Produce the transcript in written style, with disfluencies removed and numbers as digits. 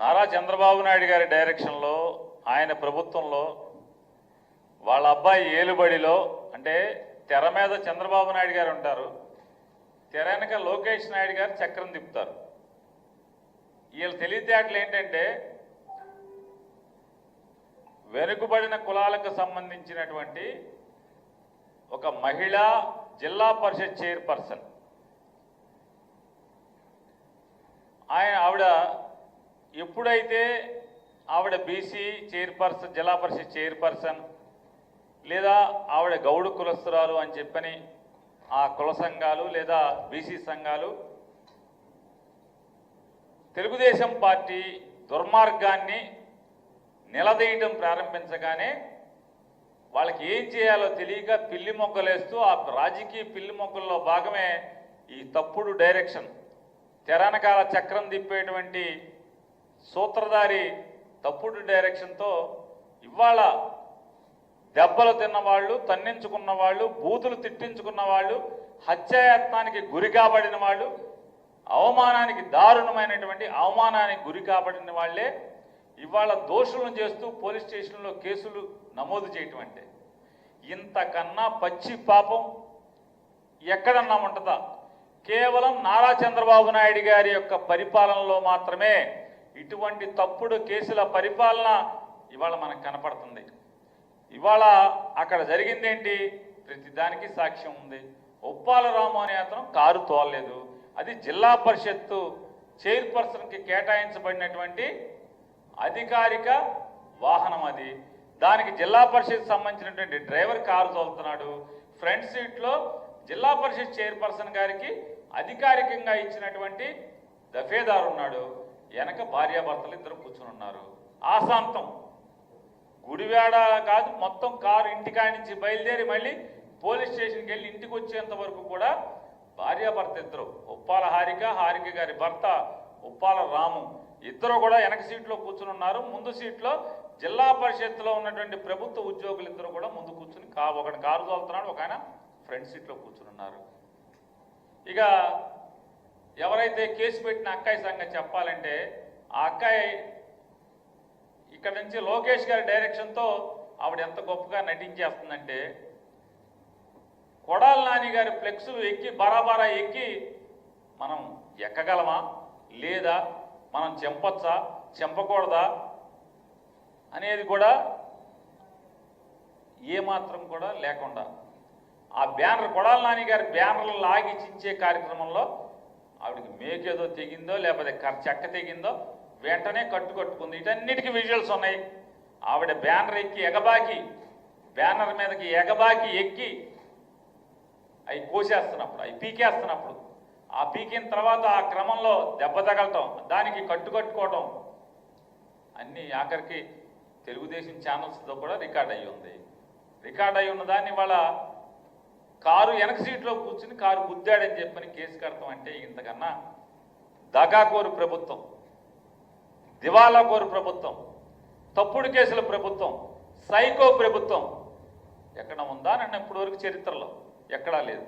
నారా చంద్రబాబు నాయుడు గారి డైరెక్షన్లో ఆయన ప్రభుత్వంలో వాళ్ళ అబ్బాయి ఏలుబడిలో అంటే తెర మీద చంద్రబాబు నాయుడు గారు ఉంటారు, తెర వెనక లోకేష్ నాయుడు గారు చక్రం తిప్పుతారు. వీళ్ళ తెలివితేటలు ఏంటంటే వెనుకబడిన కులాలకు సంబంధించినటువంటి ఒక మహిళా జిల్లా పరిషత్ చైర్పర్సన్, ఆవిడ ఎప్పుడైతే ఆవిడ బీసీ చైర్పర్సన్, జిల్లా పరిషత్ చైర్పర్సన్ లేదా ఆవిడ గౌడు కులస్తురాలు అని చెప్పని ఆ కుల సంఘాలు లేదా బీసీ సంఘాలు తెలుగుదేశం పార్టీ దుర్మార్గాన్ని నిలదీయటం ప్రారంభించగానే వాళ్ళకి ఏం చేయాలో తెలియక పిల్లి మొగ్గలేస్తూ ఆ రాజకీయ పిల్లి మొగ్గల్లో భాగమే ఈ తప్పుడు డైరెక్షన్, తెరనకాల చక్రం తిప్పేటువంటి సూత్రధారి తప్పుడు డైరెక్షన్తో ఇవాళ దెబ్బలు తిన్నవాళ్ళు, తన్నించుకున్న వాళ్ళు, బూతులు తిట్టించుకున్న వాళ్ళు, హత్యాయత్నానికి గురి కాబడిన వాళ్ళు, అవమానానికి దారుణమైనటువంటి అవమానానికి గురి కాబడిన వాళ్ళే ఇవాళ దోషులను చేస్తూ పోలీస్ స్టేషన్లో కేసులు నమోదు చేయటం అంటే ఇంతకన్నా పచ్చి పాపం ఎక్కడన్నా ఉంటుందా? కేవలం నారా చంద్రబాబు నాయుడు గారి యొక్క పరిపాలనలో మాత్రమే ఇటువంటి తప్పుడు కేసుల పరిపాలన ఇవాళ మనకు కనపడుతుంది. ఇవాళ అక్కడ జరిగిందేంటి? ప్రతిదానికి సాక్ష్యం ఉంది. ఉప్పాల రాము అనే అతను కారు తోలలేదు, అది జిల్లా పరిషత్తు చైర్పర్సన్కి కేటాయించబడినటువంటి అధికారిక వాహనం. అది దానికి జిల్లా పరిషత్ సంబంధించినటువంటి డ్రైవర్ కారు తోలుతున్నాడు. ఫ్రంట్ సీట్లో జిల్లా పరిషత్ చైర్పర్సన్ గారికి అధికారికంగా ఇచ్చినటువంటి దఫేదారు ఉన్నాడు, వెనక భార్యాభర్తలు ఇద్దరు కూర్చుని ఉన్నారు. ఆశాంతం గుడివాడ కాదు, మొత్తం కారు ఇంటికాడి నుంచి బయలుదేరి మళ్ళీ పోలీస్ స్టేషన్కి వెళ్ళి ఇంటికి వచ్చేంత వరకు కూడా భార్యాభర్త ఇద్దరు, ఉప్పాల హారిక, హారిక గారి భర్త ఉప్పాల రాము, ఇద్దరు కూడా వెనక సీట్లో కూర్చుని ఉన్నారు. ముందు సీట్లో జిల్లా పరిషత్తులో ఉన్నటువంటి ప్రభుత్వ ఉద్యోగులు ఇద్దరు కూడా ముందు కూర్చుని ఒకటి కారు తోలుతున్నాడు, ఒక ఆయన ఫ్రంట్ సీట్లో కూర్చుని ఉన్నారు. ఇక ఎవరైతే కేసు పెట్టిన అక్కాయి సంగతి చెప్పాలంటే ఆ అక్కాయి ఇక్కడ నుంచి లోకేష్ గారి డైరెక్షన్తో ఆవిడ ఎంత గొప్పగా నటించేస్తుందంటే కొడాలి నాని గారి ఫ్లెక్సులు ఎక్కి బరాబరా ఎక్కి మనం ఎక్కగలమా లేదా, మనం చెంపొచ్చా చెంపకూడదా అనేది కూడా ఏమాత్రం కూడా లేకుండా ఆ బ్యానర్ కొడాలి నాని గారి బ్యానర్లు లాగి చించే కార్యక్రమంలో ఆవిడకి మేకేదో తెగిందో లేకపోతే చెక్క తెగిందో వెంటనే కట్టుకుంది. వీటన్నిటికీ విజువల్స్ ఉన్నాయి. ఆవిడ బ్యానర్ ఎక్కి ఎగబాకి, బ్యానర్ మీదకి ఎగబాకి ఎక్కి అవి కోసేస్తున్నప్పుడు, అవి పీకేస్తున్నప్పుడు, ఆ పీకిన తర్వాత ఆ క్రమంలో దెబ్బ తగలటం, దానికి కట్టుకోవటం అన్నీ ఆఖరికి తెలుగుదేశం ఛానల్స్తో కూడా రికార్డ్ అయ్యి ఉంది. రికార్డ్ అయ్యి ఉన్న దాన్ని వాళ్ళ కారు వెనక సీట్లో కూర్చుని కారు గుద్దాడని చెప్పని కేసు కడతాం అంటే ఇంతకన్నా దగాకోరు ప్రభుత్వం, దివాలాకోరు ప్రభుత్వం, తప్పుడు కేసుల ప్రభుత్వం, సైకో ప్రభుత్వం ఎక్కడ ఉందా నన్ను ఇప్పటివరకు చరిత్రలో ఎక్కడా లేదు.